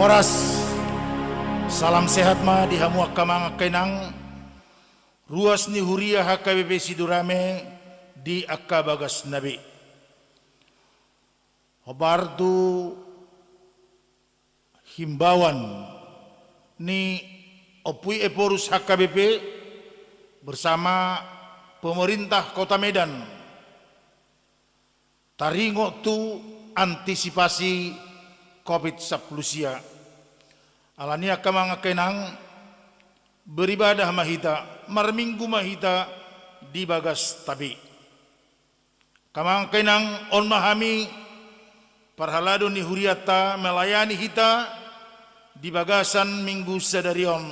Waras, salam sehat ma di hamu akamang kenang ruas ni huria HKBP Sidurame di akka bagas nabi. Hobardu himbauan ni Opui Eporus HKBP bersama pemerintah Kota Medan taringo tu antisipasi COVID-19 alania kamang kenang beribadah mahita marminggu mahita di bagas tabi kamang kenang on mahami parhalado ni huriata melayani hita di bagasan minggu sadarion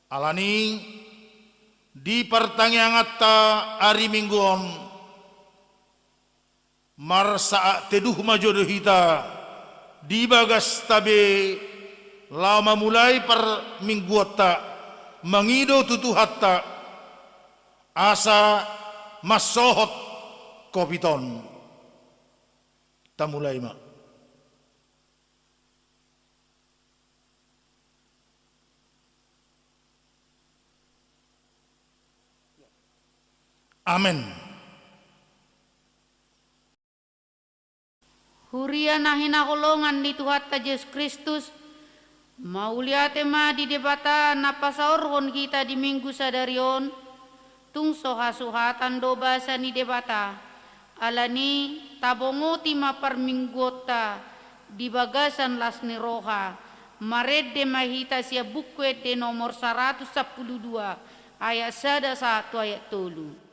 alani di pertangiangata hari mingguon marsa teduh majodoh hita di bagas tabe lama mulai per mingguata mangido tutuhatta asa masohot kopiton tamulai ma amen. Huria nahina kolongan ni Tuhan Yesus Kristus mauliate ma di debata napasaorhon kita di minggu sadarion tung soha-sohatan do basa ni debata alani tabongoti ma perminggota di bagasan lasni roha maredde mahita sia buku de nomor 112 ayat 1 ayat 3.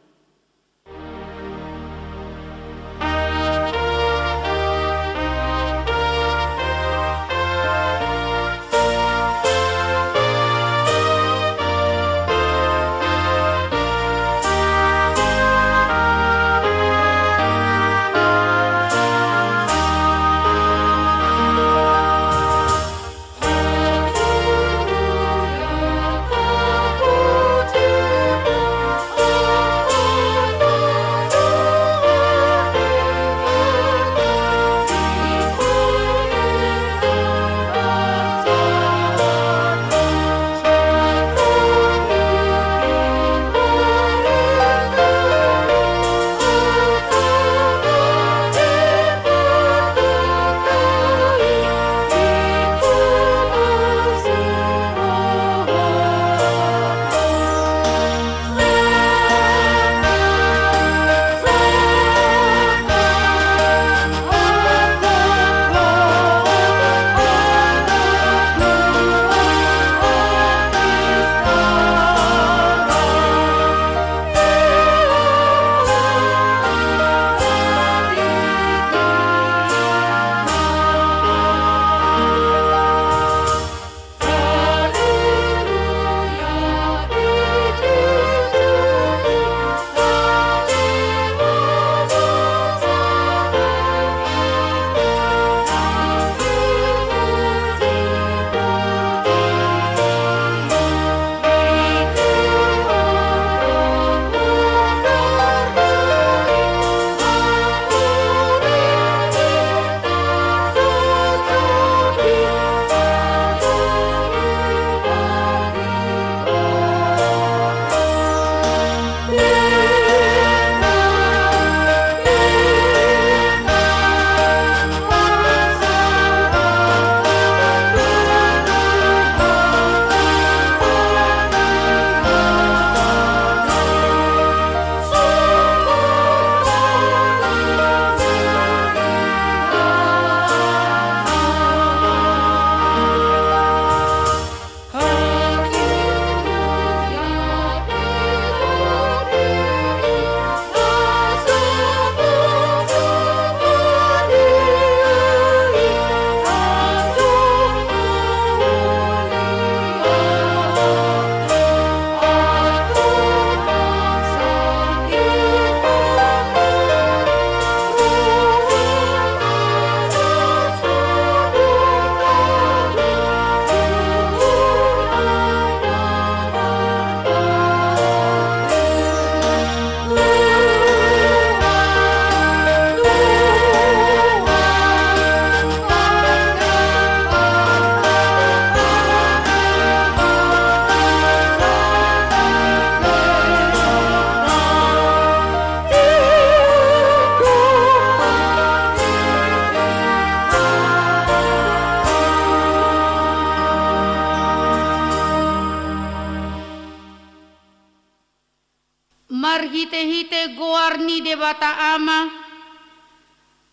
marhite-hite goar ni debata ama,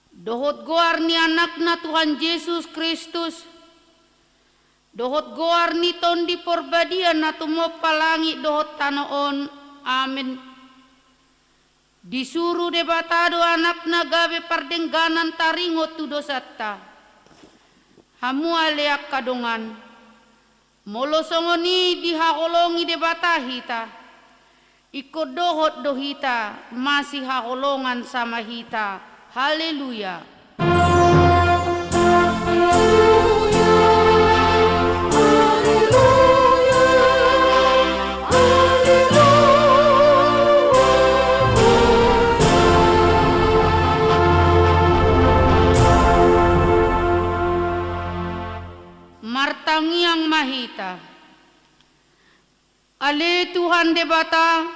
dohot goar ni anak na Tuhan Yesus Kristus, dohot goar ni tondi porbadian na tumopalangi dohot tanoon, amin. Disuruh debatado anak na gabe pardengganan taringot tu dosatta, hamu aleak kadongan, molosongoni dihakolongi debata hita, ikut dohot dohita masih hakolongan sama hita, haleluya. Martangiang mahita, ale Tuhan debata,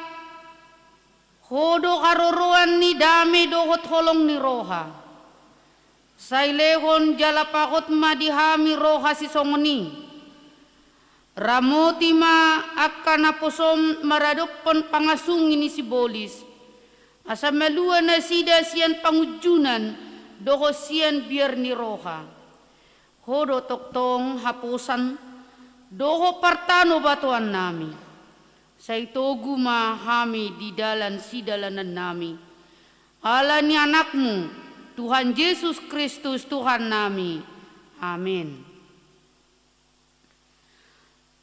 hodo karoroan ni dame dohot holong ni roha, sailehon jalapakot madihami roha si songoni, ramoti ma akan naposom maradopon pangasung ini si bolis, asa melua na sida sian pangujunan doho sian biar ni roha. Hodo toktong hapusan doho partano batuan nami, saitogu mahami di dalan sidalanan nami, ala ni anakmu Tuhan Yesus Kristus Tuhan nami, amin.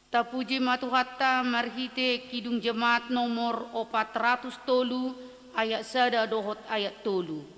Tapuji matuhatta marhite kidung jemaat nomor 400 tolu ayat sada dohot ayat tolu.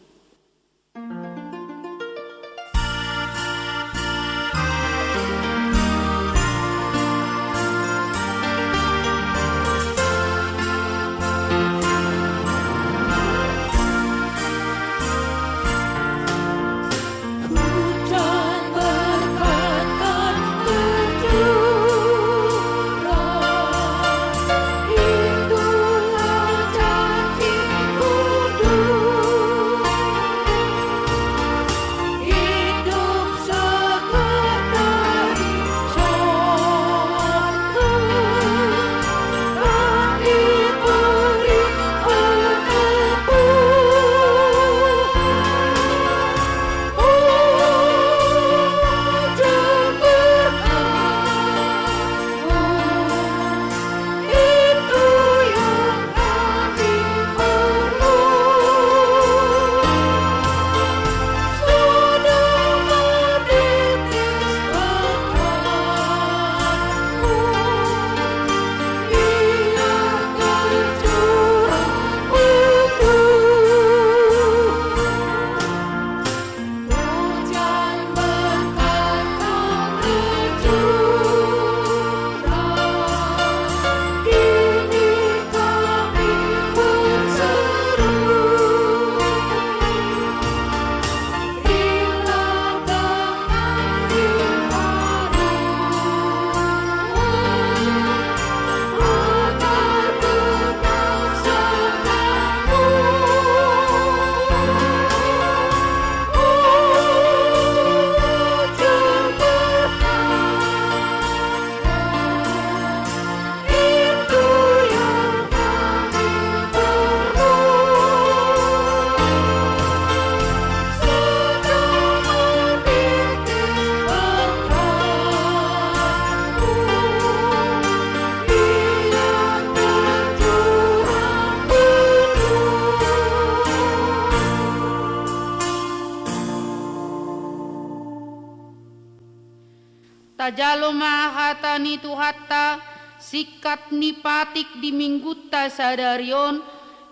Tajalo mahata ni tuhatta sikat ni patik di minggutta sadarion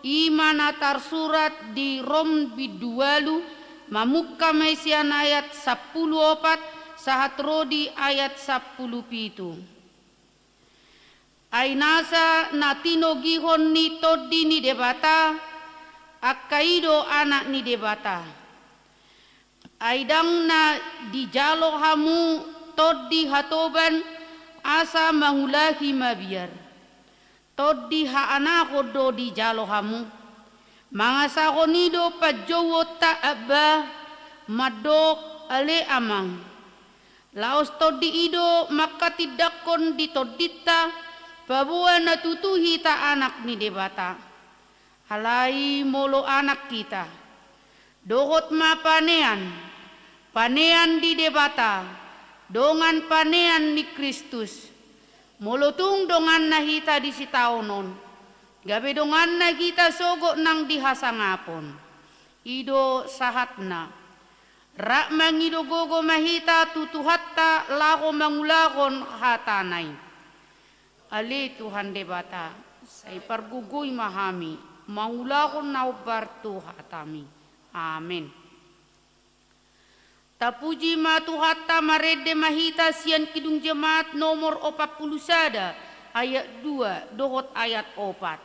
imana tarsurat di rom bidualu mamukka mesian ayat 10 sahat rodi ayat 10 pitu. Ainasa natino gihon ni toddi ni debata akkaido anak ni debata. Aidang na dijalo hamu toddi hatoban asa mangulahi mabiar. Toddi ha anako do di jalo hamu. Mangasa konido pajowo ta'abba madok ale amang. Laos toddi ido makatidakon di toddita pabuan natutuhi ta anak ni debata. Halai molo anak kita. Dohot ma panean di debata, dongan panean ni Kristus. Molotung dongan na hita di sitaonon. Gabe dongan na kita sogo nang dihasangapon. Ido sahatna. Rak mangido gogo mahita tutuhatta lako mangulakon hatanay. Ali Tuhan debata, say pargugoy mahami, mangulakon na ubartu hatami. Amin. Tapuji matuhatta marede mahita sian kidung jemaat nomor 40 ayat 2 dohot ayat 4.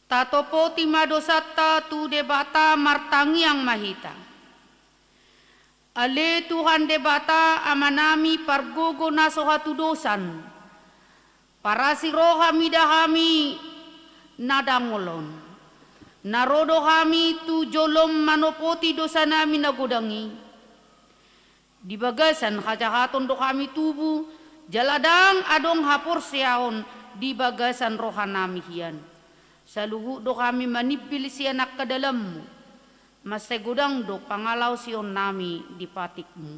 Tatopo timadosata tu debata martangiang mahita. Ale Tuhan debata amanami pargogo na sohatu dosan. Para siroha midahami nadangolon. Narodo kami tu jolom manopoti dosa nami nagodangi. Di bagasan kajahaton do kami tubu jaladang adong hapor siaon di bagasan rohanami hian. Saluhu do kami manipil si anak ke dalammu. Masegudang do pangalaw siyon nami di patikmu.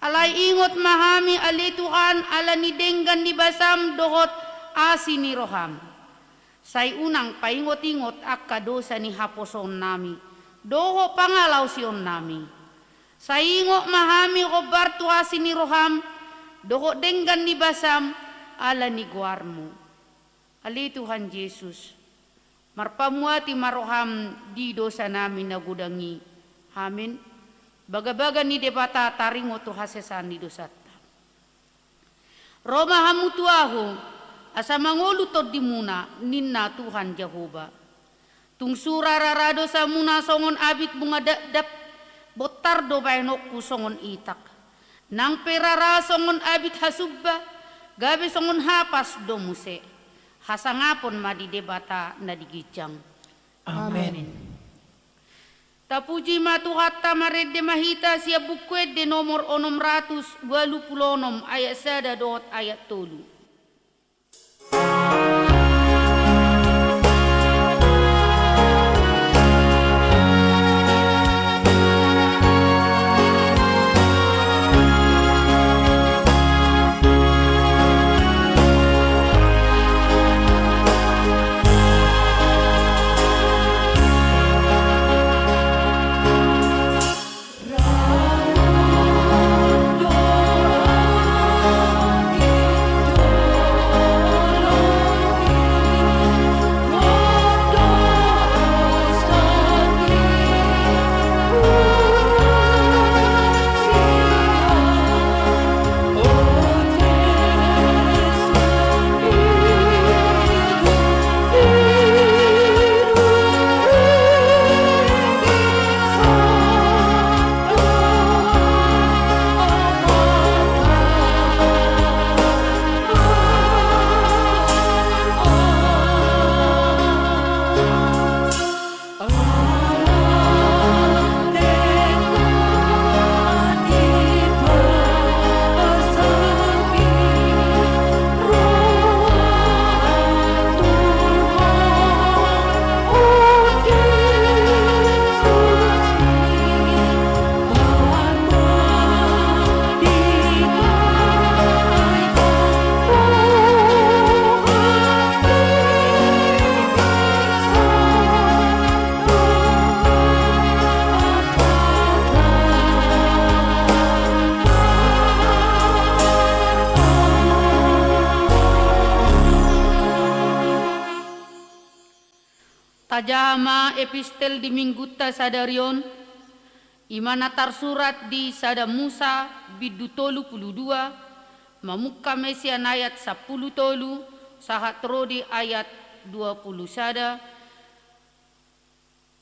Alay ingot mahami ali Tuhan ala ni denggan di basam dohot asi ni roham. Say unang paingot-ingot akka dosa ni haposon nami. Doho pangalaw siyon nami. Say ingot mahami kobar tu asi ni roham. Doho denggan di basam ala ni guarmu. Ali Tuhan Yesus. Marpamuati maroham di dosa namin nagudangi. Amin. Baga-baga ni debata taringo to hasesan ni dosata. Roma hamutuaho asa mangolutod di muna ninna Tuhan Jehovah. Tung surararado sa muna songon abit bunga dap botar do bainok kusongon itak. Nang perara songon abit hasubba gabi songon hapas do muse. Hasangapon madi debata na digijang. Amen. Tapuji matuhatta marede mahita siya bukwed de nomor 626 ayat 1 dot ayat 3. Ramu Tajama epistel di Mingguta sadarion, imana tarsurat di sada Musa bidu tolu puluh dua, mamuka mesian ayat 10 tolu, sahat rodi ayat 20 sada,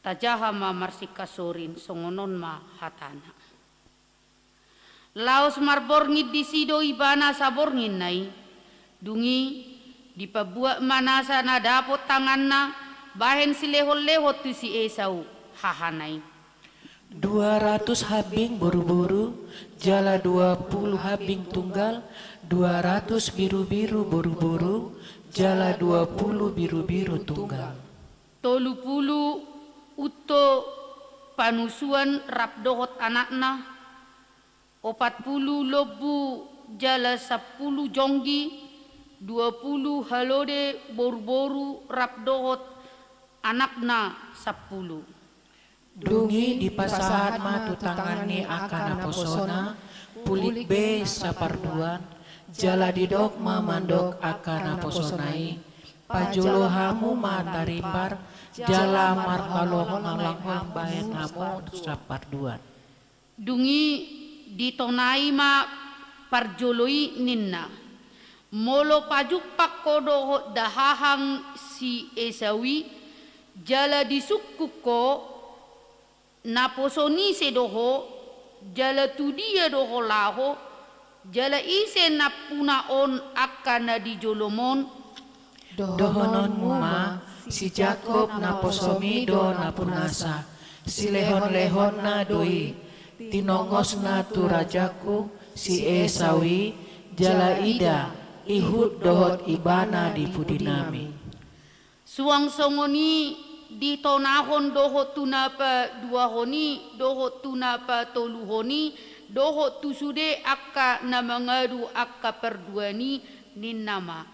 tajahama marsika sorin songonon ma hatana. Laos marborngit di sido ibana saborngin nai, dungi dipabuat manasa na dapot tanganna, bahen si lehot-lehot tu si Esau hahanai. 200 habing buru-buru, jala 20 habing tunggal, 200 biru-biru buru-buru, jala 20 biru-biru tunggal. 30 uto panusuan rapdohot anakna, 40 lobu jala 10 jonggi, 20 halode boru-boru rapdohot anakna 10. Dungi di pasahan matu tangani akan aposona, pulik be saparduan, jala didok mamandok akan aposonai, pajolo hamu mataripar, jala marhalong malanghang bayan hamu saparduan. Dungi ditonai ma parjoloi ninna, molo pajuk pakkodo dahahang si Esawi, jala disukkuko naposoni sedoho, jala tudia doho laho, jala ise napunaon akana di jolomon, dohonon muma si Jakob naposomi do napunasa, si lehon-lehon na doi, tinongos na tu rajaku si Esawi, jala ida ihud dohot ibana di pudinami. Suang songoni di tonahon doho tunapa dua honi, doho tunapa tolu honi, doho tusude akka namangadu akka perduani ninnama.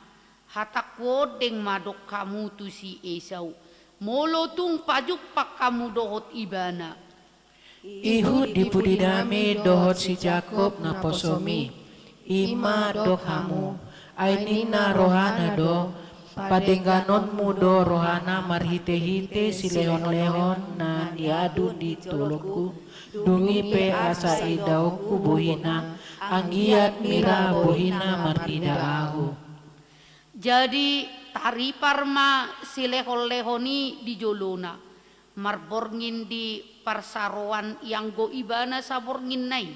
Hatakwo deng madok kamu tu si Esau. Molo tung pajuk pak kamu dohot ibana. Ihu dipudinami dohot si Jakob naposomi, ima dohamu, ainina rohana do, padengganon mudo rohana marhite-hite si lehon-lehon na diadu di toloku, dungi pe asa idauku buhina, anggiat mira buhina martida ahu. Jadi tari parma si lehon-lehoni di jolona, marborngin di parsaroan yang go ibana saborngin nai,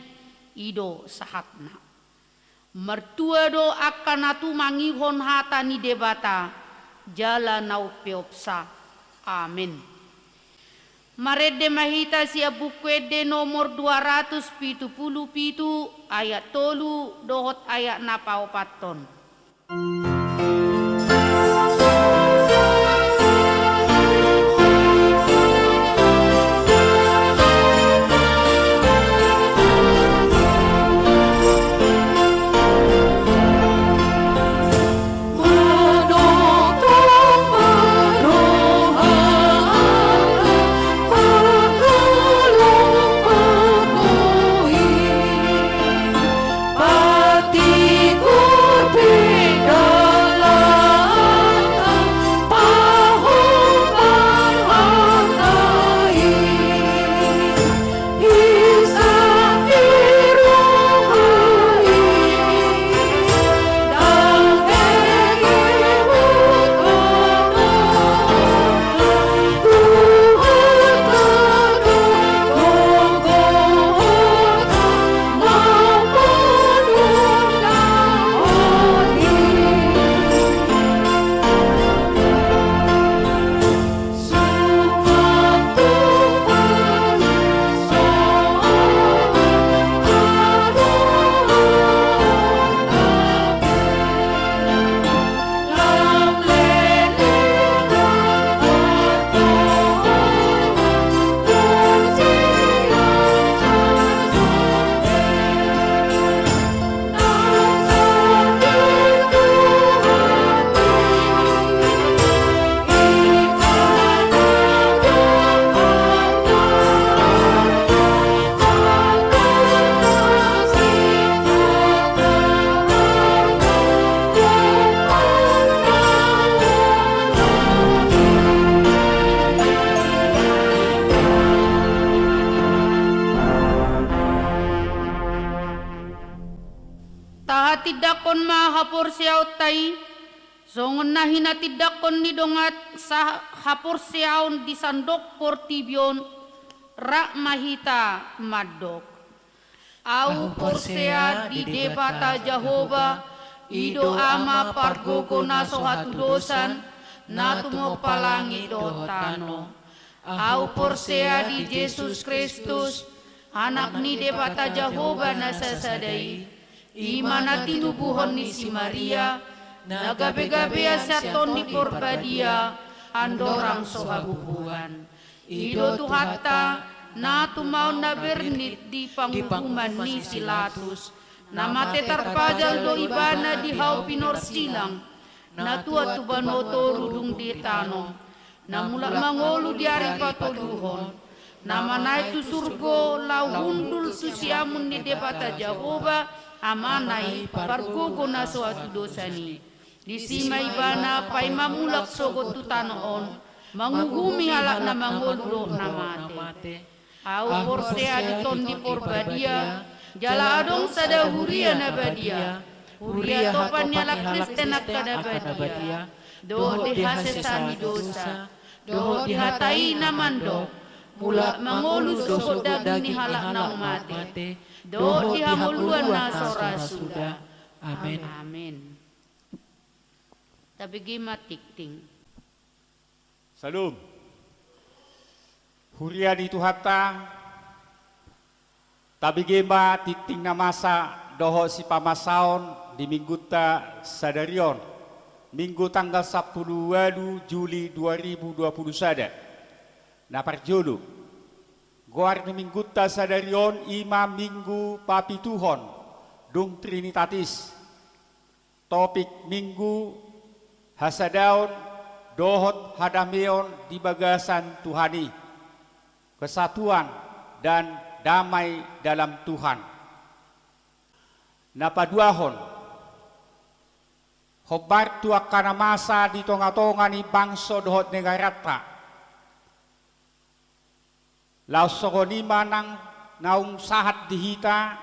ido sahatna. Mertua do akan atu mangihon hata ni debata, jala nau peopsa. Amin. Marede mahita sia bukwede nomor 277 ayat tolu dohot ayat napaopaton. Patiku berbeda kon mahapor siyaw tay, songon na hinatidakon ni dongat sa hapor siyaw di sandok portibyon, ra mahita madok. Au porsea di debata Jehova, ido ama pargogo na sohatudosan, na tumopalangi do tano. Au porsea di Jesus Kristus, anak ni debata Jehova na sasadai, imana tinubuhon ni si Maria, nagabe-gabe asaton ni porbadia, andorang sohabubuhan. Ido tuhata, na tumaw na bernit di panghukuman ni Silatus, na matetarpajal do ibana di hau pinorsilang, na tuwa-tuban moto rudung di tanong, na mula mangolu di ari patoluhon, na manay tu surgo lahundul susiamun ni debata Jehova, amanay pargogo na suatu dosani. Di sima ibana pay mamulak sogot tu tanoon, mangugumi halak na mangolu na mate. Au porsea di ton di porbadia, jala adong sada huria na badia, huria topan nyala Kristen akada badia, do dihasesani dosa, do dihatai namando, mula mangolu sokot daging ni halak na umate, do dihamuluan na sora sudah. Amin. Amin. Tabigi matikting. Salam. Huria di tuhata, tabigema titing na masa doho si pamasaon di mingguta sadarion, minggu tanggal 10 Juli 2021. Na parjulu, goar ni mingguta sadarion ima minggu papituhon, dung trinitatis, topik minggu hasadaon dohot hadameon di bagasan Tuhani. Kesatuan dan damai dalam Tuhan. Napaduahon, hobar tu akana masa di tonga-tonga ni bangso dohot negarata. Lausokoni manang naung sahat dihita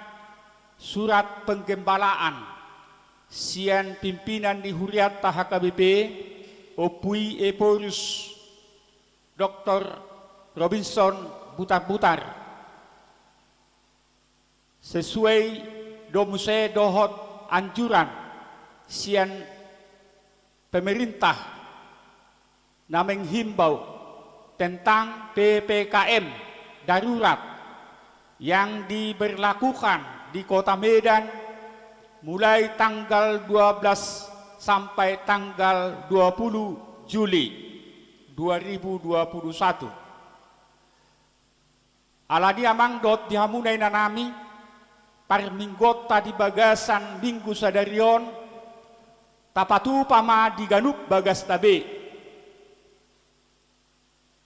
surat penggembalaan sian pimpinan di Huriat HKBP Opui Eporus Dr. Robinson Butar-Butar sesuai domuse dohot anjuran sian pemerintah na menghimbau tentang PPKM darurat yang diberlakukan di Kota Medan mulai tanggal 12 sampai tanggal 20 Juli 2021. Aladi amang dot dihamunay na nami parminggot ta di bagasan minggu sadarion tapatu pama di ganup bagas tabe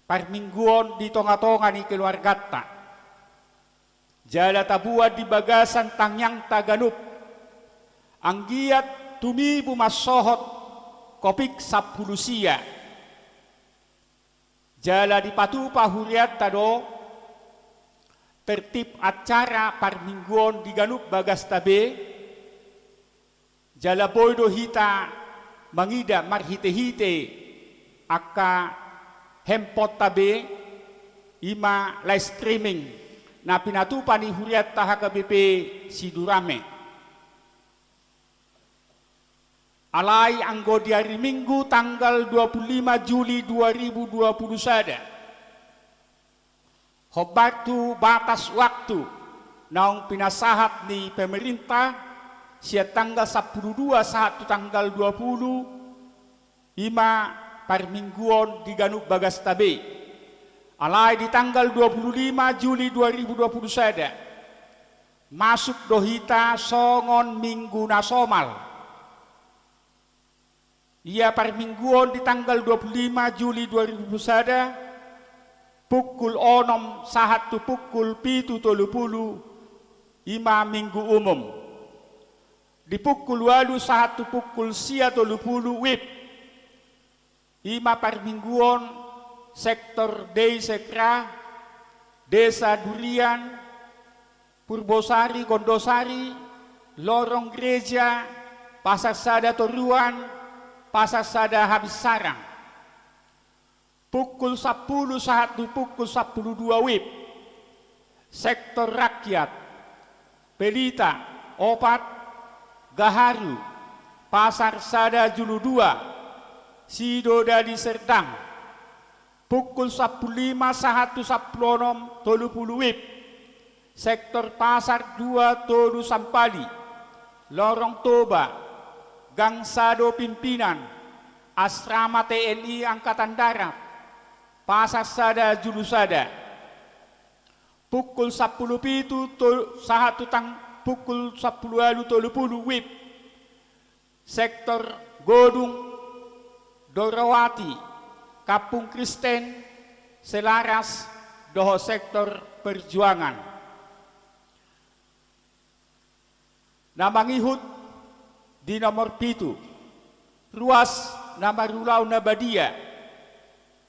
parmingguon di tonga-tonga ni keluargata jala tabuat di bagasan tangyang taganup anggiat tumibu masohot kopik sapulusia jala di patupa huriat tado tertib acara parmingguon di ganup bagas tabe jala boydo hita mangida marhite-hite akka hempot tabe ima live streaming na pinatupan ni Huriat HKBP Sidurame alai anggo di hari Minggu tanggal 25 Juli 2021 hobatu batas waktu naung pinasahat ni pemerintah sia tanggal 12 saat tanggal 20 ima parmingguon di ganup bagas tabe alai di tanggal 25 Juli 2021 masuk dohita songon minggu nasomal ia parmingguon di tanggal 25 Juli 2021 pukul 6 saat tu pukul 7.30 ima minggu umum di pukul 8 saat tu pukul 9.30 wib ima parmingguon sektor Deisekra Desa Durian Purbosari Gondosari Lorong Gereja Pasar Sada Toruan, Pasar Sada Habis Sarang. Pukul 10 saat pukul 12 WIB. Sektor rakyat, Pelita, Opat, Gaharu, Pasar Sada Julu 2, Sidodadi Serdang. Pukul 15 saat 10 WIB. Sektor Pasar 2 Tolu Sampali, Lorong Toba, Gang Sado Pimpinan, Asrama TNI Angkatan Darat, Pasar Sada Julu Sada. Pukul 10 saat pukul 10 WIB. Sektor Godung, Dorawati, Kampung Kristen, Selaras, doho sektor perjuangan. Namangihut di nomor 7, ruas nama Rulau Nabadia,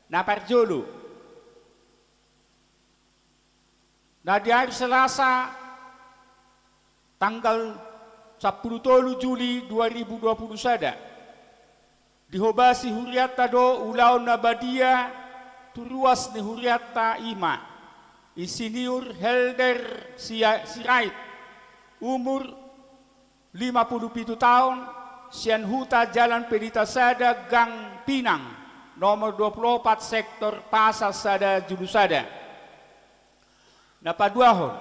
Naparjolo. Nah di hari Selasa tanggal 10 Juli 2020 sada dihobasi huriata do Ulau Nabadia turuas ni huriata ima Isiniur Helder Sirait umur 57 tahun Sian Huta Jalan Pelita Sada Gang Pinang nomor 24 sektor Pasar Sada Julu Sada. Napaduahon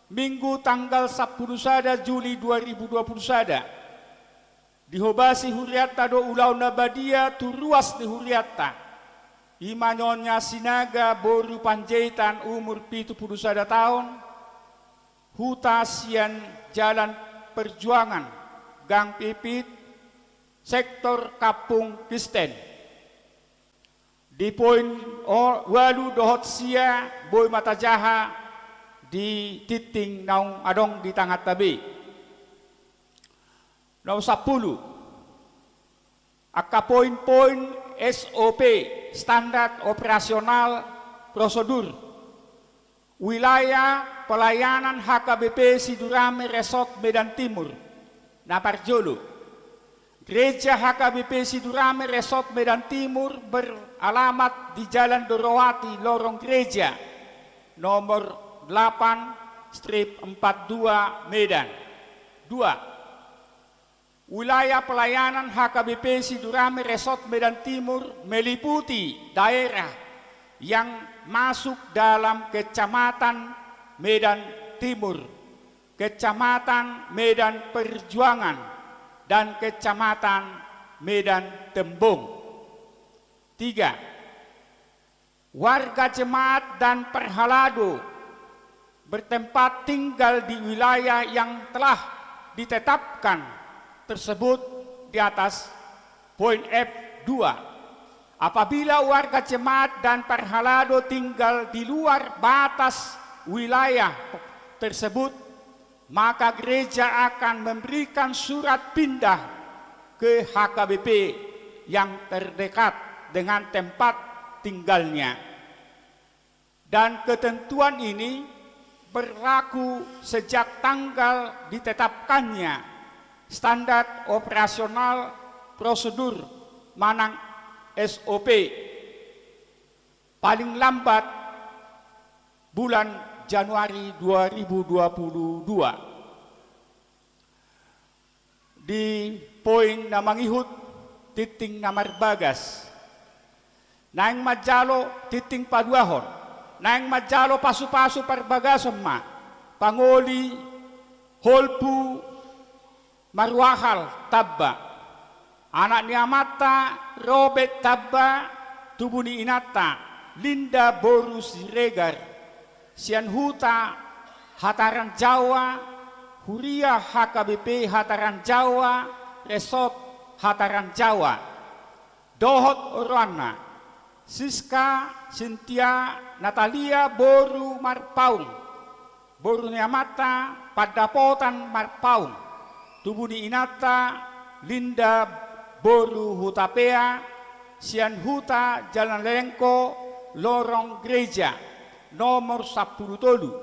Minggu tanggal 10 sada Juli 2020 sada dihobasi huriata do Ulau Nabadia turuas di huriata imanyonya Sinaga Boru Panjaitan umur 70 sada tahun Huta Sian Jalan Perjuangan Gang Pipit sektor Kampung Kristen. Di poin walu dohot sia boy mata jaha di titing naung adong di tangat tabi. Nomor 10 aka poin-poin SOP standar operasional prosedur wilayah pelayanan HKBP Sidurame Resort Medan Timur Naparjolo. Gereja HKBP Sidurame Resort Medan Timur beralamat di Jalan Dorowati, Lorong Gereja, nomor 8/42 Medan. 2. Wilayah pelayanan HKBP Sidurame Resort Medan Timur meliputi daerah yang masuk dalam Kecamatan Medan Timur, Kecamatan Medan Perjuangan, dan Kecamatan Medan Tembung. 3. Warga jemaat dan perhalado bertempat tinggal di wilayah yang telah ditetapkan tersebut di atas poin F2. Apabila warga jemaat dan perhalado tinggal di luar batas wilayah tersebut, maka gereja akan memberikan surat pindah ke HKBP yang terdekat dengan tempat tinggalnya. Dan ketentuan ini berlaku sejak tanggal ditetapkannya standar operasional prosedur Manang SOP paling lambat bulan Januari 2022. Di poin namangihut titing namar bagas. Naing majalo titing paduahon. Naing majalo pasu-pasu parbagason ma. Pangoli holpu marwahal tabba. Anak ni amata Robert tabba tubuni inata Linda Boru Siregar. Sian Huta Hataran Jawa, Huria HKBP Hataran Jawa, Resort Hataran Jawa, Dohot Orwana, Siska Cynthia Natalia Boru Marpaung, Boru Niamata Padapotan Marpaung, Tubuni Inata Linda Boru Hutapea, Sian Huta Jalan Lengko, Lorong Gereja, nomor 10 Tolu,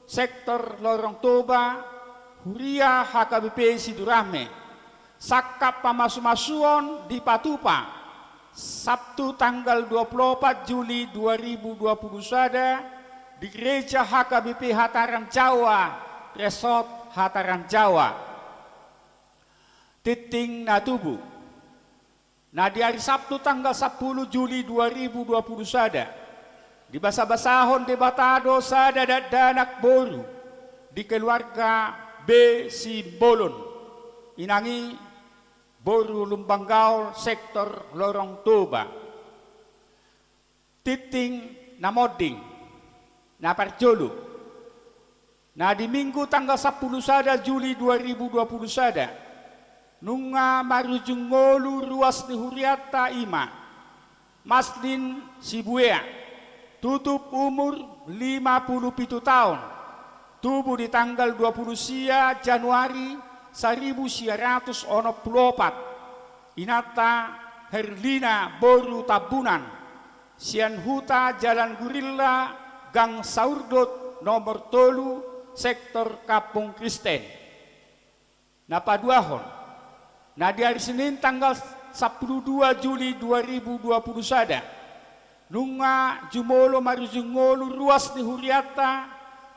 sektor Lorong Toba, Huria HKBP Sidurame, Sakap pamasu-masuon di Patupa, Sabtu tanggal 24 Juli 2020 sada di Gereja HKBP Hataran Jawa, Resort Hataran Jawa. Titing na tubuh. Nah di hari Sabtu tanggal 10 Juli 2020 sada di basa-basahon debatado sada danak boru di keluarga B. Simbolon inangi Boru Lumbanggaul sektor Lorong Toba. Titing na moding na parjolo. Nah di Minggu tanggal 10 sada Juli 2020 sada nunga marujung ngolu ruas di Huriata Ima Maslin Sibuea tutup umur 57 tahun, tubuh di tanggal 20 sia Januari 1904, Inata Herlina Boru Tabunan, Sian Huta Jalan Gurilla Gang Saurdot nomor 3 sektor Kampung Kristen. Napaduahon. Nah di hari Senin tanggal 12 Juli 2020 sada nunga jumolo marujungolo ruas di Huriata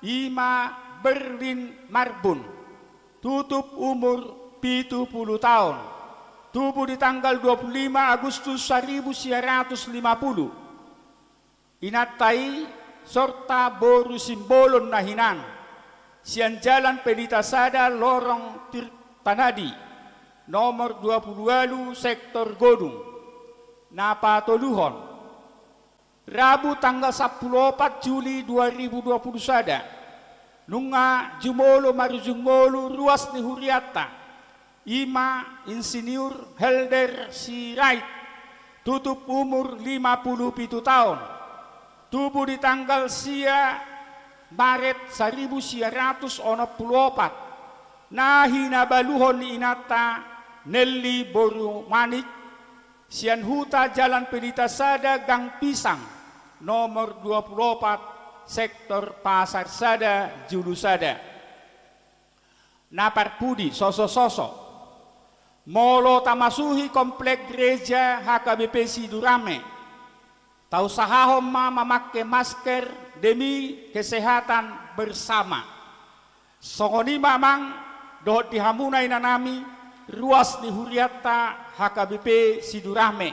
Ima Berlin Marbun tutup umur 70 tahun, tubuh di tanggal 25 Agustus 1950, inatai serta Boru Simbolon nahinan sian Jalan Peditasada Lorong Tirtanadi nomor 22 sektor Godung Napatoluhon. Rabu tanggal 14 Juli 2020 sada nunga jumolo marujungolo ruas ni Huriata Ima Insinyur Helder Sirait tutup umur 57 tahun, tubuh di tanggal sia Maret 1904 nahina baluhon ni Inata Nelly Boru Manik sian Huta Jalan Peditasada Gang Pisang nomor 24 sektor Pasar Sada Julusada. Napar Pudi sosok-sosok molo tamasuhi komplek gereja HKBP Sidurame tau sahahom memakai masker demi kesehatan bersama. Songoni mamang dohot dihamunai nanami ruas di Huriata HKBP Sidurame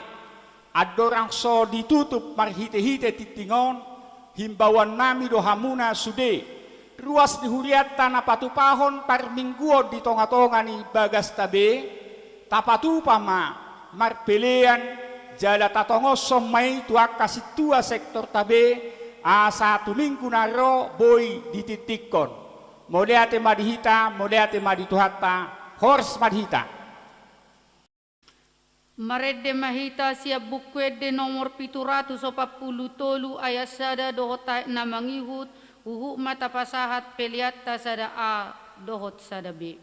adorang so ditutup marhite-hite titingon himbauan nami dohamuna sude ruas di Huriata na patupahon par mingguo di tonga-tonga ni bagas tabe tapatupa marpelean jala tatongos somai tuak kasih tua sektor tabe a 1 minggu naro boy dititikon modeate madihita modeate madituhata hors madihita. Marede mahita siap bukwede nomor 740 tolu ayat sada dohota na mangihut uhu mata pasahat peliata sada A dohot sada B.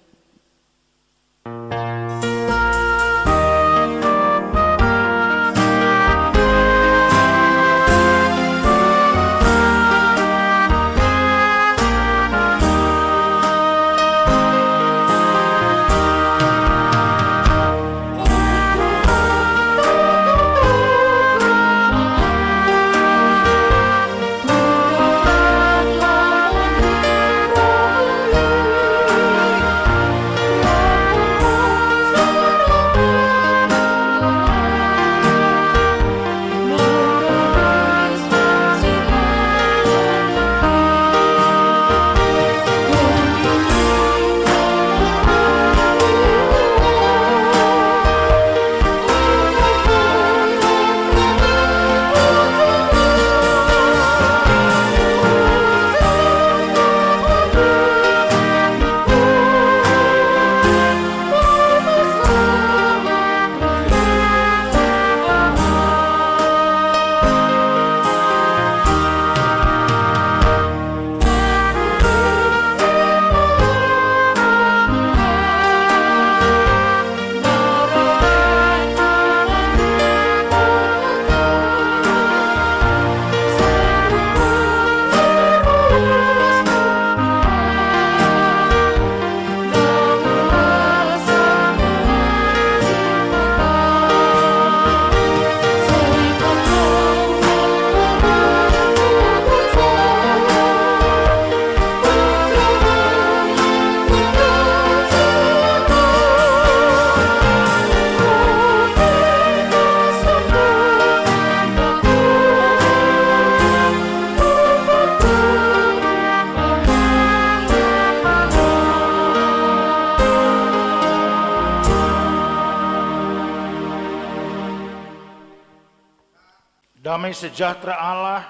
damai sejahtera Allah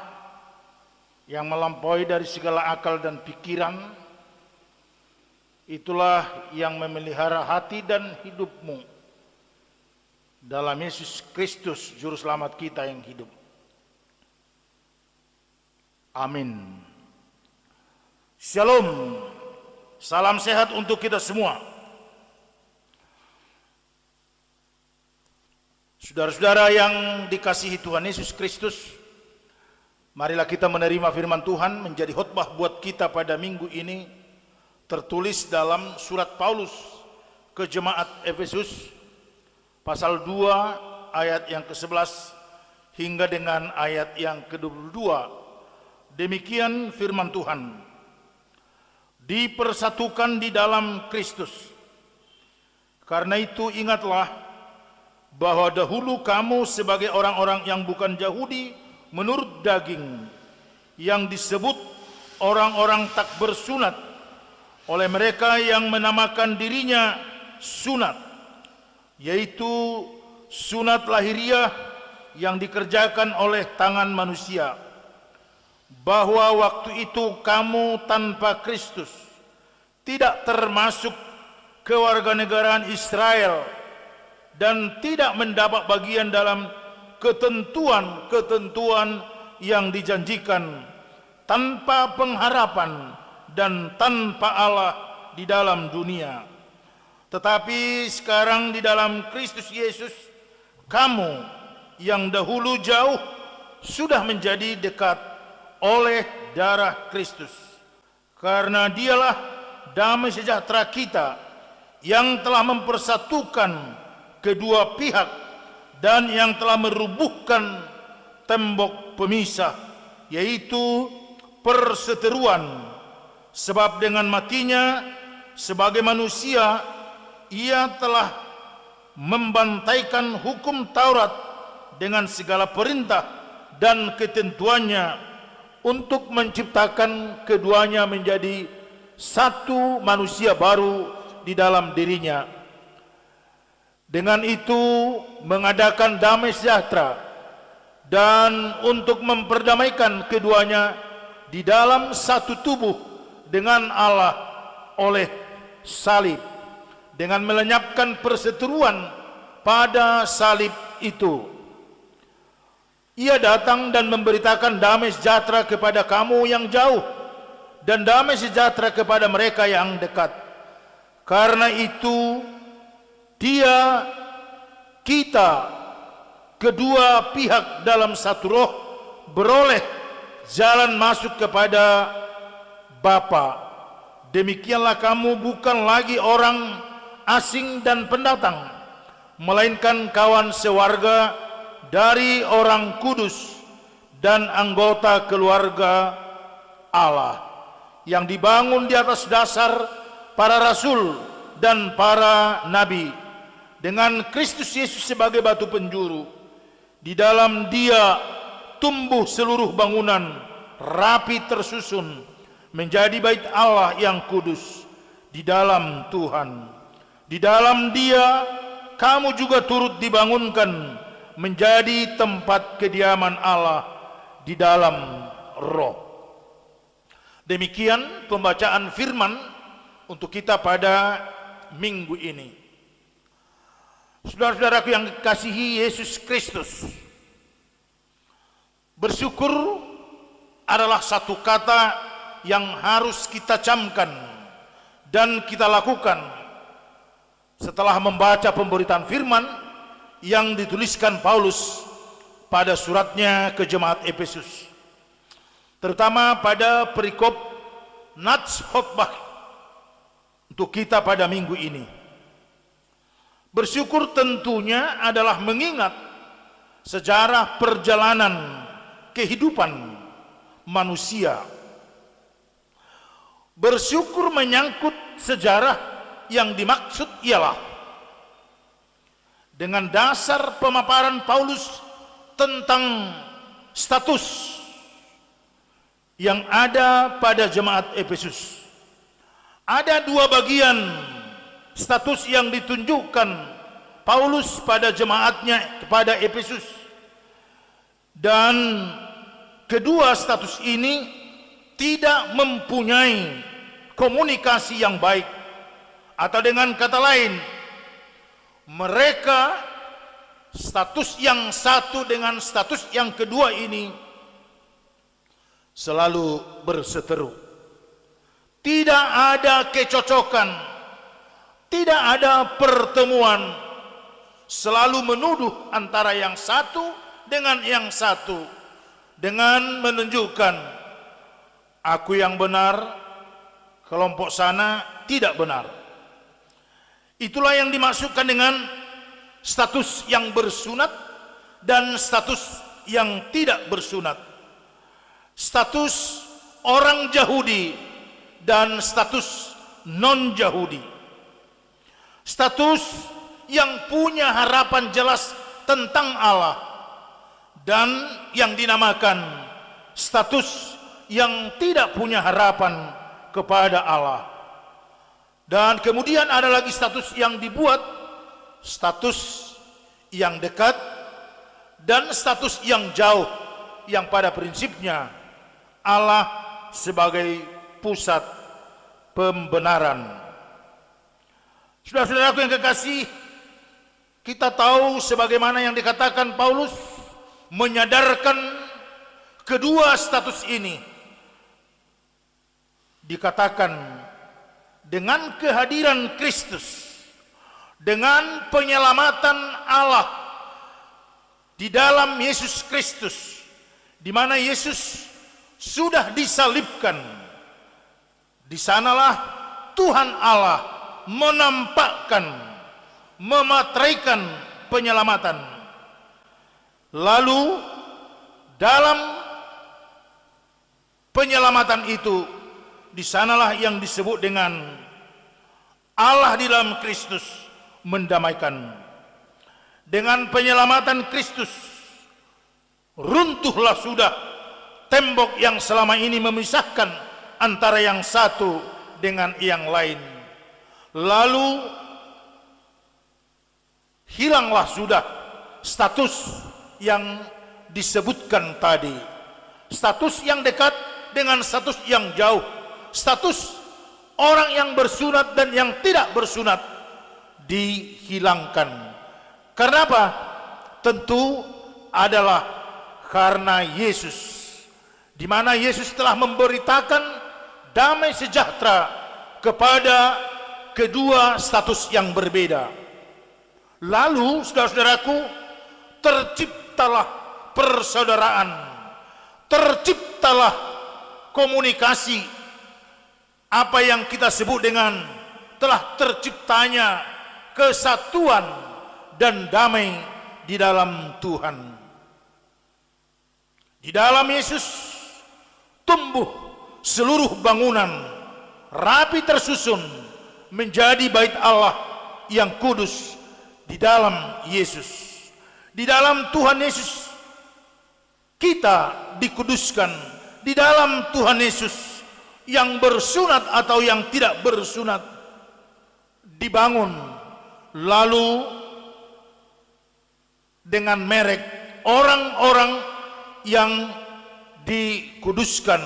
yang melampaui dari segala akal dan pikiran, itulah yang memelihara hati dan hidupmu dalam Yesus Kristus, Juru Selamat kita yang hidup. Amin. Shalom. Salam sehat untuk kita semua. Saudara-saudara yang dikasihi Tuhan Yesus Kristus, marilah kita menerima firman Tuhan menjadi khotbah buat kita pada minggu ini, tertulis dalam surat Paulus ke jemaat Efesus pasal 2 ayat yang ke-11 hingga dengan ayat yang ke-22. Demikian firman Tuhan. Dipersatukan di dalam Kristus. Karena itu ingatlah bahwa dahulu kamu sebagai orang-orang yang bukan Yahudi menurut daging, yang disebut orang-orang tak bersunat oleh mereka yang menamakan dirinya sunat, yaitu sunat lahiriah yang dikerjakan oleh tangan manusia. Bahwa waktu itu kamu tanpa Kristus, tidak termasuk kewarganegaraan Israel, dan tidak mendapat bagian dalam ketentuan-ketentuan yang dijanjikan, tanpa pengharapan dan tanpa Allah di dalam dunia. Tetapi sekarang di dalam Kristus Yesus, kamu yang dahulu jauh sudah menjadi dekat oleh darah Kristus. Karena dialah damai sejahtera kita yang telah mempersatukan kedua pihak dan yang telah merubuhkan tembok pemisah, yaitu perseteruan. Sebab dengan matinya sebagai manusia, ia telah membantaikan hukum Taurat dengan segala perintah dan ketentuannya untuk menciptakan keduanya menjadi satu manusia baru di dalam dirinya. Dengan itu mengadakan damai sejahtera dan untuk memperdamaikan keduanya di dalam satu tubuh dengan Allah oleh salib, dengan melenyapkan perseteruan pada salib itu. Ia datang dan memberitakan damai sejahtera kepada kamu yang jauh dan damai sejahtera kepada mereka yang dekat. Karena itu kita kedua pihak dalam satu roh beroleh jalan masuk kepada Bapa. Demikianlah kamu bukan lagi orang asing dan pendatang, melainkan kawan sewarga dari orang kudus dan anggota keluarga Allah, yang dibangun di atas dasar para rasul dan para nabi, dengan Kristus Yesus sebagai batu penjuru. Di dalam Dia tumbuh seluruh bangunan rapi tersusun menjadi bait Allah yang kudus di dalam Tuhan. Di dalam Dia kamu juga turut dibangunkan menjadi tempat kediaman Allah di dalam Roh. Demikian pembacaan firman untuk kita pada minggu ini. Saudara-saudaraku yang dikasihi Yesus Kristus, bersyukur adalah satu kata yang harus kita camkan dan kita lakukan setelah membaca pemberitaan firman yang dituliskan Paulus pada suratnya ke jemaat Efesus, terutama pada perikop nats khotbah untuk kita pada minggu ini. Bersyukur tentunya adalah mengingat sejarah perjalanan kehidupan manusia. Bersyukur menyangkut sejarah yang dimaksud ialah dengan dasar pemaparan Paulus tentang status yang ada pada jemaat Efesus. Ada dua bagian status yang ditunjukkan Paulus pada jemaatnya kepada Efesus. Dan kedua status ini tidak mempunyai komunikasi yang baik, atau dengan kata lain, mereka status yang satu dengan status yang kedua ini selalu berseteru. Tidak ada kecocokan, tidak ada pertemuan, selalu menuduh antara yang satu dengan yang satu, dengan menunjukkan aku yang benar, kelompok sana tidak benar. Itulah yang dimaksudkan dengan status yang bersunat dan status yang tidak bersunat. Status orang Yahudi dan status non-Yahudi. Status yang punya harapan jelas tentang Allah dan yang dinamakan status yang tidak punya harapan kepada Allah. Dan kemudian ada lagi status yang dibuat, status yang dekat dan status yang jauh, yang pada prinsipnya Allah sebagai pusat pembenaran. Saudara-saudaraku yang kekasih, kita tahu sebagaimana yang dikatakan Paulus, menyadarkan kedua status ini. Dikatakan dengan kehadiran Kristus, dengan penyelamatan Allah di dalam Yesus Kristus, di mana Yesus sudah disalibkan. Di sanalah Tuhan Allah menampakkan, memateraikan penyelamatan. Lalu dalam penyelamatan itu, di sanalah yang disebut dengan Allah di dalam Kristus mendamaikan. Dengan penyelamatan Kristus, runtuhlah sudah tembok yang selama ini memisahkan antara yang satu dengan yang lain. Lalu hilanglah sudah status yang disebutkan tadi. Status yang dekat dengan status yang jauh. Status orang yang bersunat dan yang tidak bersunat dihilangkan. Karena apa? Tentu adalah karena Yesus, di mana Yesus telah memberitakan damai sejahtera kepada kedua status yang berbeda. Lalu, saudara-saudaraku, terciptalah persaudaraan, terciptalah komunikasi, apa yang kita sebut dengan telah terciptanya kesatuan dan damai di dalam Tuhan. Di dalam Yesus tumbuh seluruh bangunan, rapi tersusun menjadi bait Allah yang kudus di dalam Yesus. Di dalam Tuhan Yesus kita dikuduskan. Di dalam Tuhan Yesus yang bersunat atau yang tidak bersunat dibangun. Lalu dengan merek orang-orang yang dikuduskan,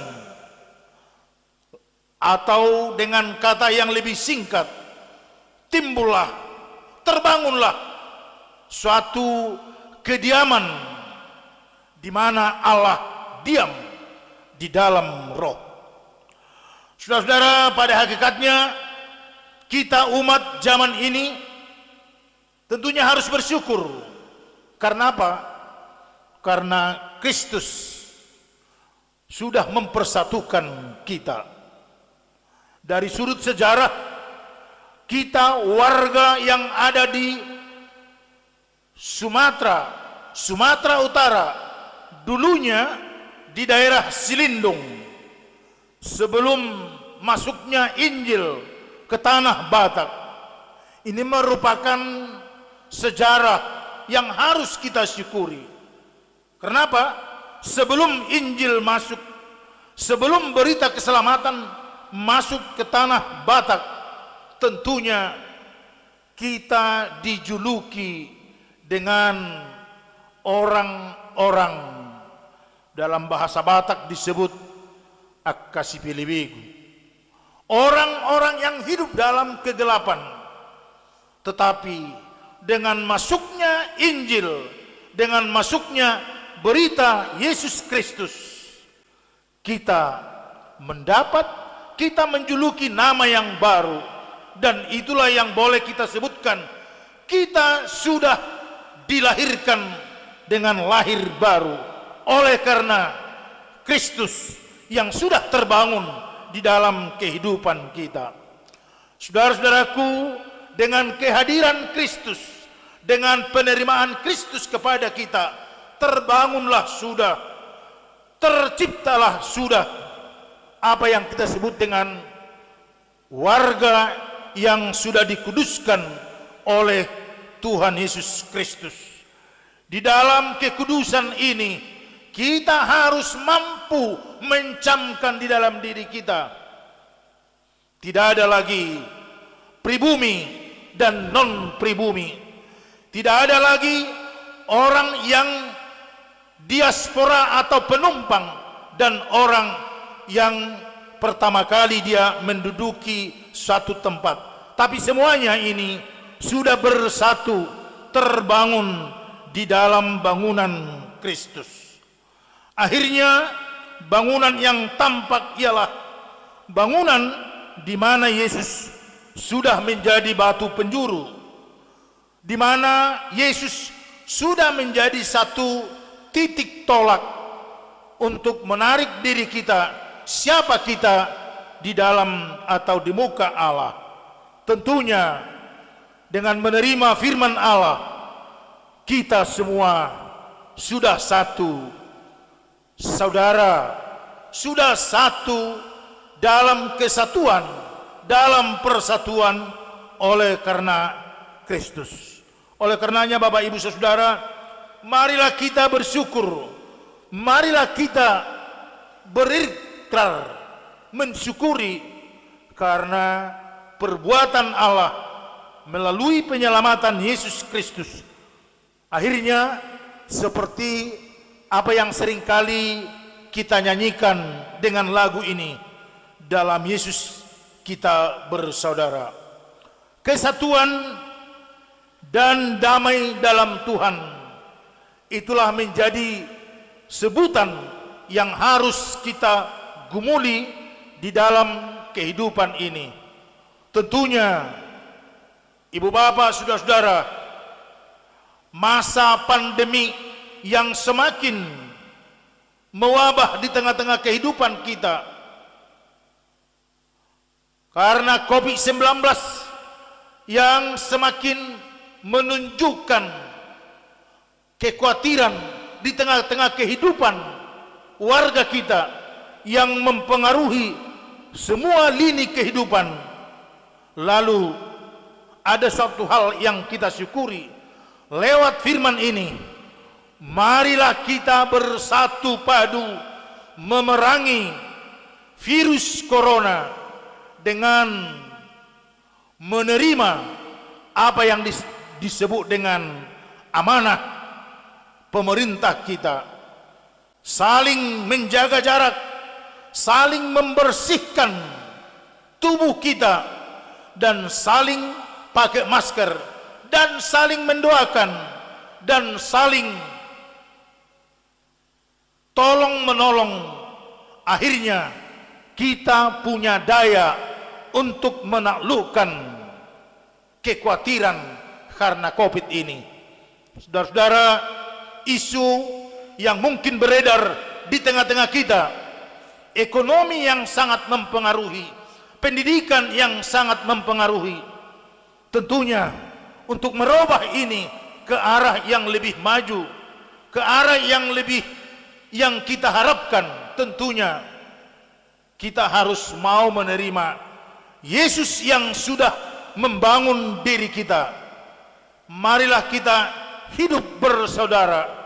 atau dengan kata yang lebih singkat, timbullah, terbangunlah suatu kediaman di mana Allah diam di dalam roh. Saudara-saudara, pada hakikatnya kita umat zaman ini tentunya harus bersyukur. Karena apa? Karena Kristus sudah mempersatukan kita. Dari sudut sejarah, kita warga yang ada di Sumatera Utara, dulunya di daerah Silindung, sebelum masuknya Injil ke tanah Batak. Ini merupakan sejarah yang harus kita syukuri. Kenapa? Sebelum Injil masuk, sebelum berita keselamatan masuk ke tanah Batak, tentunya kita dijuluki dengan orang-orang dalam bahasa Batak disebut akasipilibigu. Orang-orang yang hidup dalam kegelapan, tetapi dengan masuknya Injil, dengan masuknya berita Yesus Kristus, kita mendapat, kita menjuluki nama yang baru, dan itulah yang boleh kita sebutkan, kita sudah dilahirkan dengan lahir baru oleh karena Kristus yang sudah terbangun di dalam kehidupan kita. Saudara-saudaraku, dengan kehadiran Kristus, dengan penerimaan Kristus kepada kita, terbangunlah sudah, terciptalah sudah apa yang kita sebut dengan warga yang sudah dikuduskan oleh Tuhan Yesus Kristus. Di dalam kekudusan ini kita harus mampu mencamkan di dalam diri kita, tidak ada lagi pribumi dan non pribumi, tidak ada lagi orang yang diaspora atau penumpang dan orang yang pertama kali dia menduduki suatu tempat, tapi semuanya ini sudah bersatu, terbangun di dalam bangunan Kristus. Akhirnya bangunan yang tampak ialah bangunan di mana Yesus sudah menjadi batu penjuru, di mana Yesus sudah menjadi satu titik tolak untuk menarik diri kita, siapa kita di dalam atau di muka Allah. Tentunya dengan menerima firman Allah, kita semua sudah satu. Saudara, sudah satu dalam kesatuan, dalam persatuan oleh karena Kristus. Oleh karenanya Bapak Ibu Saudara, marilah kita bersyukur, marilah kita berikrar, mensyukuri karena perbuatan Allah melalui penyelamatan Yesus Kristus. Akhirnya seperti apa yang seringkali kita nyanyikan dengan lagu ini, dalam Yesus kita bersaudara. Kesatuan dan damai dalam Tuhan, itulah menjadi sebutan yang harus kita gumuli di dalam kehidupan ini. Tentunya Ibu Bapak, saudara-saudara, masa pandemi yang semakin mewabah di tengah-tengah kehidupan kita karena COVID-19 yang semakin menunjukkan kekhawatiran di tengah-tengah kehidupan warga kita yang mempengaruhi semua lini kehidupan. Lalu ada suatu hal yang kita syukuri lewat firman ini. Marilah kita bersatu padu memerangi virus corona dengan menerima apa yang disebut dengan amanah pemerintah kita. Saling menjaga jarak, saling membersihkan tubuh kita, dan saling pakai masker, dan saling mendoakan, dan saling tolong menolong. Akhirnya kita punya daya untuk menaklukkan kekhawatiran karena COVID ini. Saudara-saudara, isu yang mungkin beredar di tengah-tengah kita, ekonomi yang sangat mempengaruhi, pendidikan yang sangat mempengaruhi. Tentunya untuk merubah ini ke arah yang lebih maju, ke arah yang lebih yang kita harapkan, tentunya kita harus mau menerima Yesus yang sudah membangun diri kita. Marilah kita hidup bersaudara.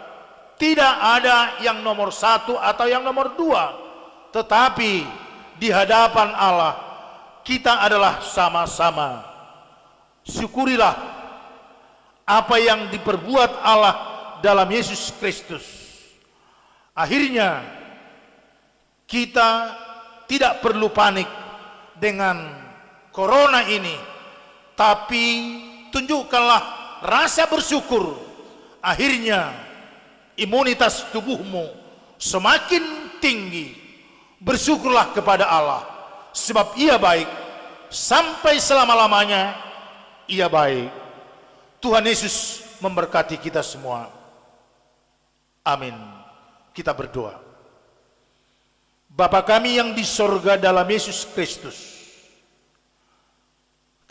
Tidak ada yang nomor satu atau yang nomor dua, tetapi di hadapan Allah kita adalah sama-sama. Syukurilah apa yang diperbuat Allah dalam Yesus Kristus. Akhirnya kita tidak perlu panik dengan corona ini, tapi tunjukkanlah rasa bersyukur. Akhirnya imunitas tubuhmu semakin tinggi. Bersyukurlah kepada Allah, sebab Ia baik sampai selama-lamanya. Ia baik. Tuhan Yesus memberkati kita semua. Amin. Kita berdoa. Bapa kami yang di sorga dalam Yesus Kristus,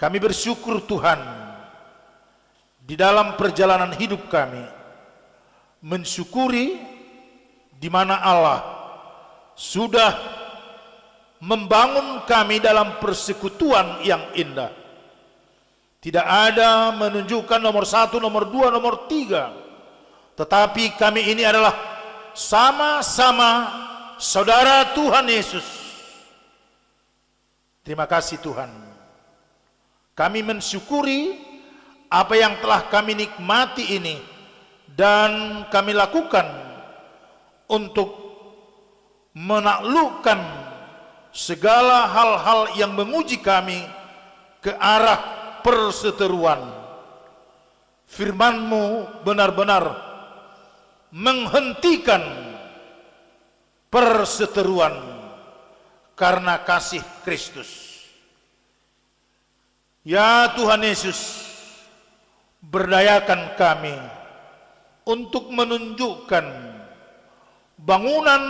kami bersyukur Tuhan, di dalam perjalanan hidup kami, mensyukuri di mana Allah sudah membangun kami dalam persekutuan yang indah. Tidak ada menunjukkan nomor 1, nomor 2, nomor 3, tetapi kami ini adalah sama-sama saudara Tuhan Yesus. Terima kasih Tuhan. Kami mensyukuri apa yang telah kami nikmati ini, dan kami lakukan untuk menaklukkan segala hal-hal yang menguji kami ke arah perseteruan. Firman-Mu benar-benar menghentikan perseteruan karena kasih Kristus. Ya Tuhan Yesus, berdayakan kami untuk menunjukkan bangunan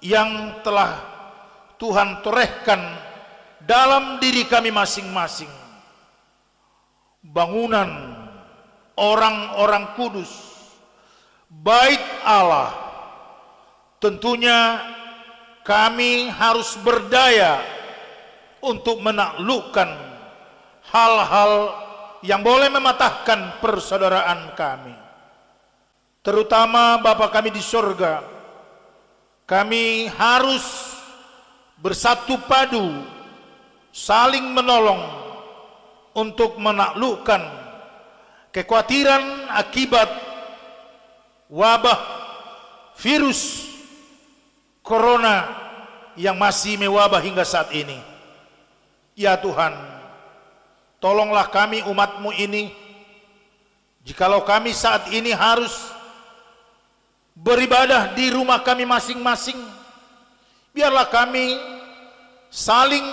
yang telah Tuhan torehkan dalam diri kami masing-masing. Bangunan orang-orang kudus, bait Allah. Tentunya kami harus berdaya untuk menaklukkan hal-hal yang boleh mematahkan persaudaraan kami. Terutama Bapa kami di sorga, kami harus bersatu padu, saling menolong untuk menaklukkan kekhawatiran akibat wabah virus corona yang masih mewabah hingga saat ini. Ya Tuhan, tolonglah kami umat-Mu ini. Jikalau kami saat ini harus beribadah di rumah kami masing-masing, biarlah kami saling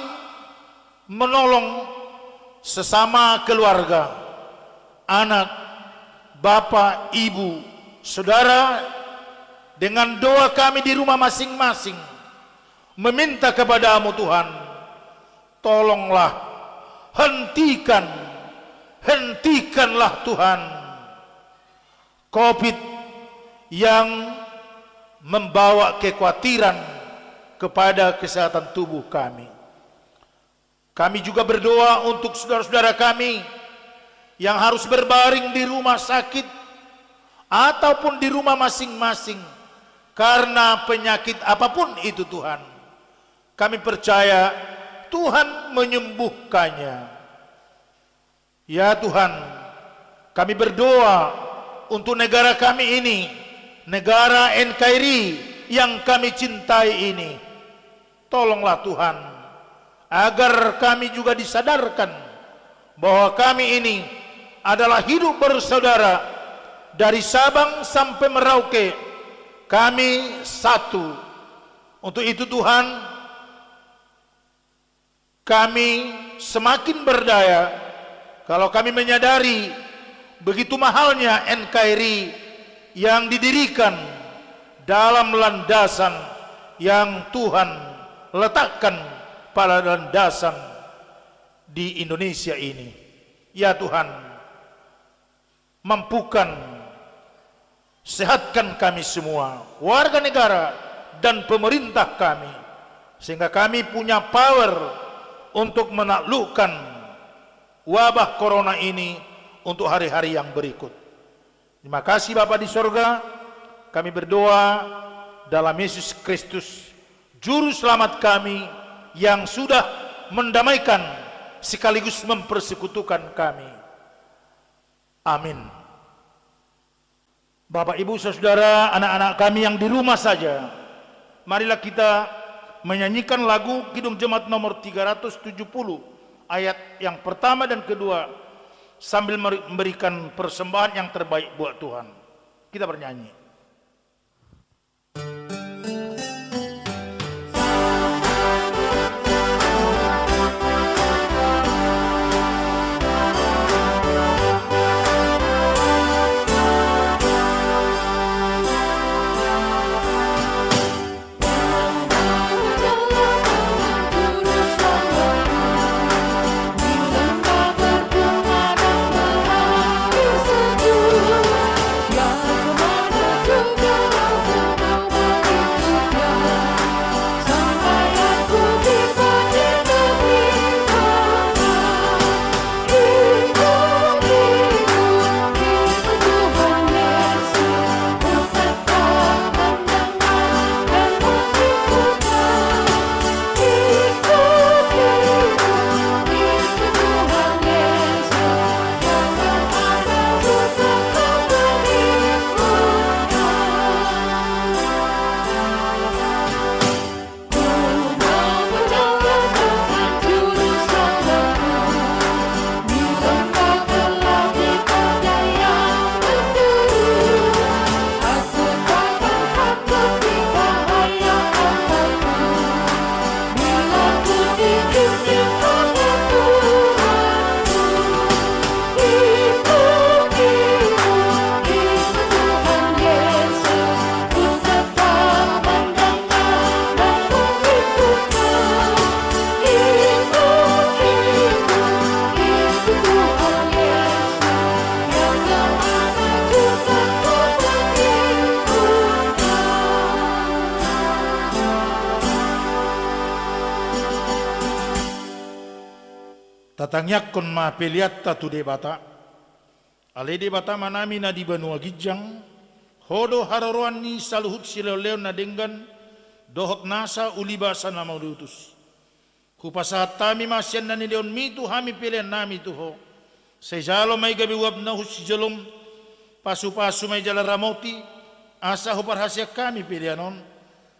menolong sesama keluarga, anak, bapak, ibu, saudara. Dengan doa kami di rumah masing-masing, meminta kepada-Mu Tuhan, tolonglah, hentikanlah Tuhan COVID yang membawa kekhawatiran kepada kesehatan tubuh kami. Kami juga berdoa untuk saudara-saudara kami yang harus berbaring di rumah sakit ataupun di rumah masing-masing karena penyakit apapun itu Tuhan. Kami percaya Tuhan menyembuhkannya. Ya Tuhan, kami berdoa untuk negara kami ini, negara NKRI yang kami cintai ini. Tolonglah Tuhan, agar kami juga disadarkan bahwa kami ini adalah hidup bersaudara. Dari Sabang sampai Merauke, kami satu. Untuk itu Tuhan, kami semakin berdaya kalau kami menyadari begitu mahalnya NKRI yang didirikan dalam landasan yang Tuhan letakkan pada landasan di Indonesia ini. Ya Tuhan, mampukan, sehatkan kami semua, warga negara dan pemerintah kami, sehingga kami punya power untuk menaklukkan wabah corona ini untuk hari-hari yang berikut. Terima kasih Bapa di sorga. Kami berdoa dalam Yesus Kristus, Juru Selamat kami, yang sudah mendamaikan sekaligus mempersekutukan kami. Amin. Bapak, Ibu, Saudara, anak-anak kami yang di rumah saja, marilah kita menyanyikan lagu Kidung Jemaat nomor 370, ayat yang pertama dan kedua, sambil memberikan persembahan yang terbaik buat Tuhan. Kita bernyanyi. Tatangyak kon ma peliat tatu debata, ale debata manami na di Banua Gijang, hodo hararoan ni saluhut siloleo na denggan, dohot nasa ulibasa na maudutus. Kupasahat tami masyan na nileon mitu hami pilihan nami tuho, sejalo may gabi wab na husijolom, pasu-pasu may jala ramoti, asa huparhasya kami pilihanon,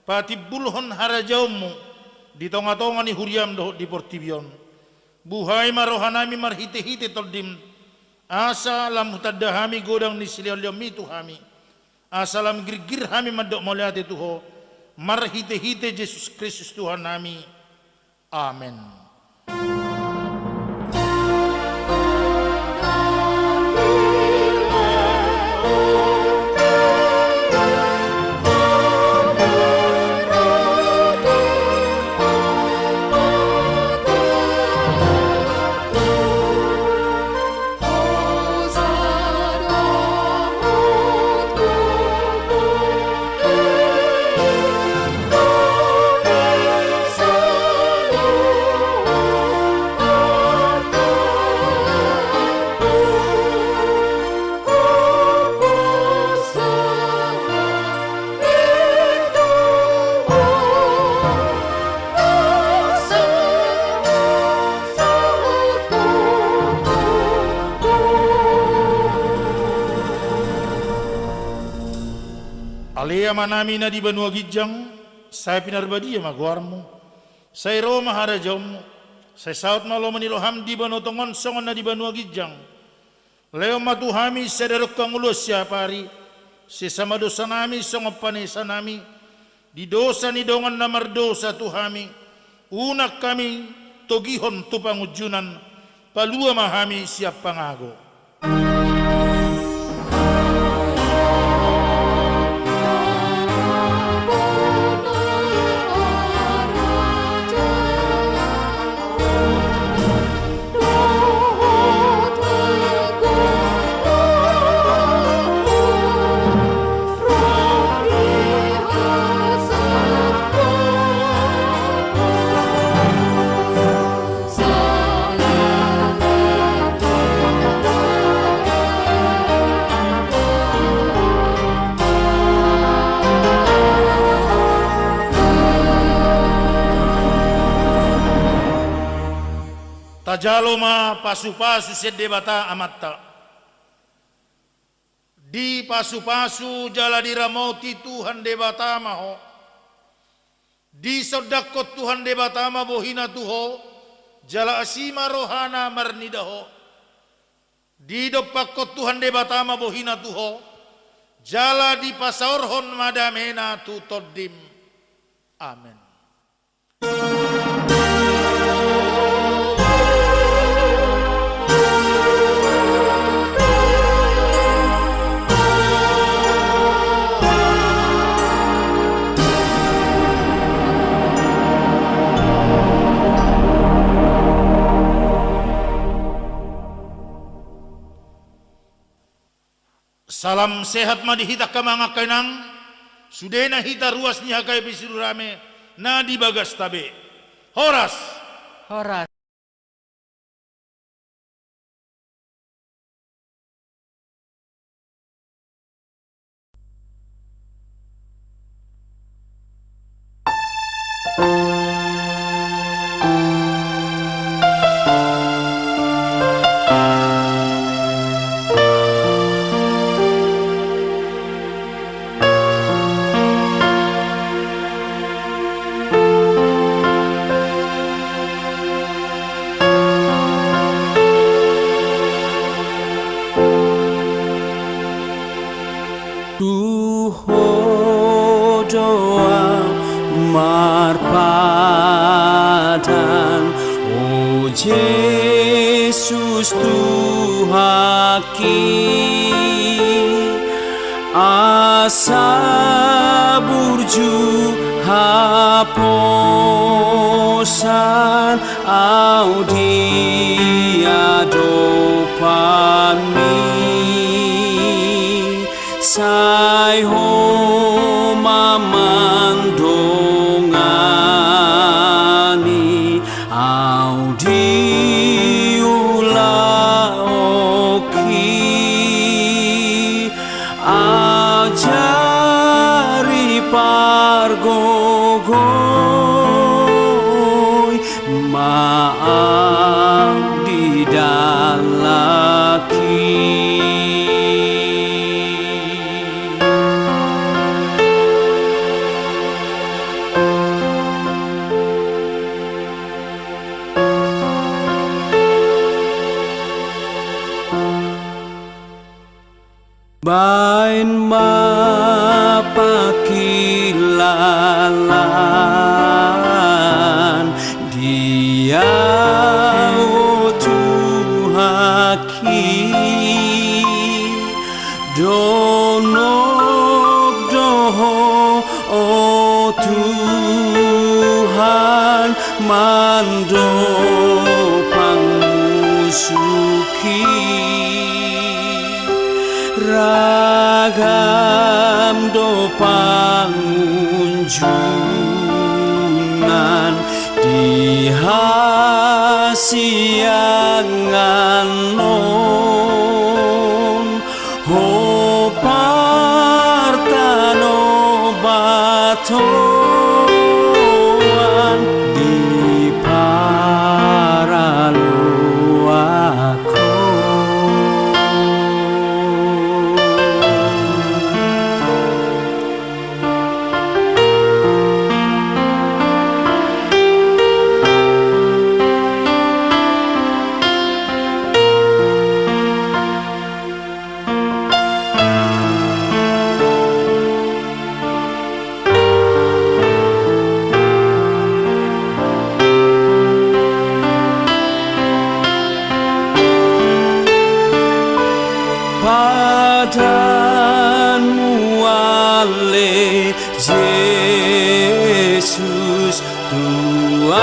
pati bulhon harajawmu, di tonga-tonga ni huriam dohot di portibion. Buhay marohanami marhite-hite toldim, asa lam hutadahami godang ni siliolyo mitu hami, asa lam girgir hami madok moliate tuho, marhite-hite Yesus Kristus Tuhan nami. Amen. Alea manami na di Banua Gijang, saya pinarbadia maguarmu, saya Roma harajaumu, saya saut malo maniloham di Banua Tongon songon na di Banua Gijang, leo matuhami sederok kang ulus siapa hari, sesama dosa nami songop panesa nami, di dosa ni dongan namar dosa tuhami, unak kami togihon tupangujunan, palua mahami siap pangago. Tajalo ma pasu-pasu sedebata amatta. di pasu-pasu jala diramoti Tuhan debatama ho, di sodakot Tuhan debatama bohina tuho, jala asima rohana marnidaho, di dopakot Tuhan debatama bohina tuho, jala di pasaorhon madamena tu todim. Amin. Salam sehat madi hita kamanga kenang, sudena hita ruas ni hakai bisiru rame, na di bagas tabe. Horas. Horas. Marpatan, oh Yesus Tuhaki, asa burju haposan au dia dopami, sai ho mamandongani au diulaoki ajari pargogoi maang didalaki. Bain mapakilalan dia o Tuhaki donok doho o Tuhan mando pangusuki ragam do pangunjungan di hasiangan non ho partano batoan di paraluako. Padanmu ale Yesus Tua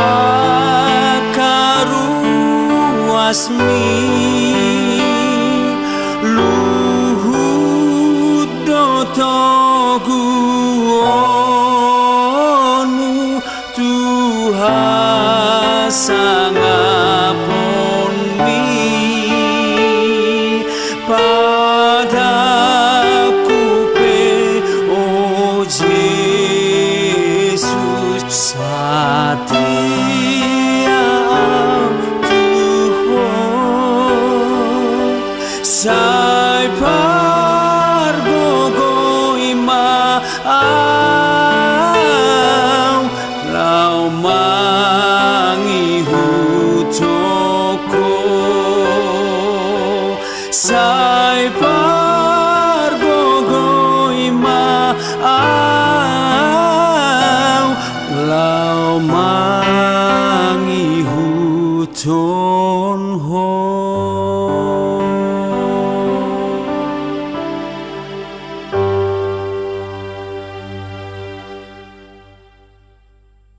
karuasmi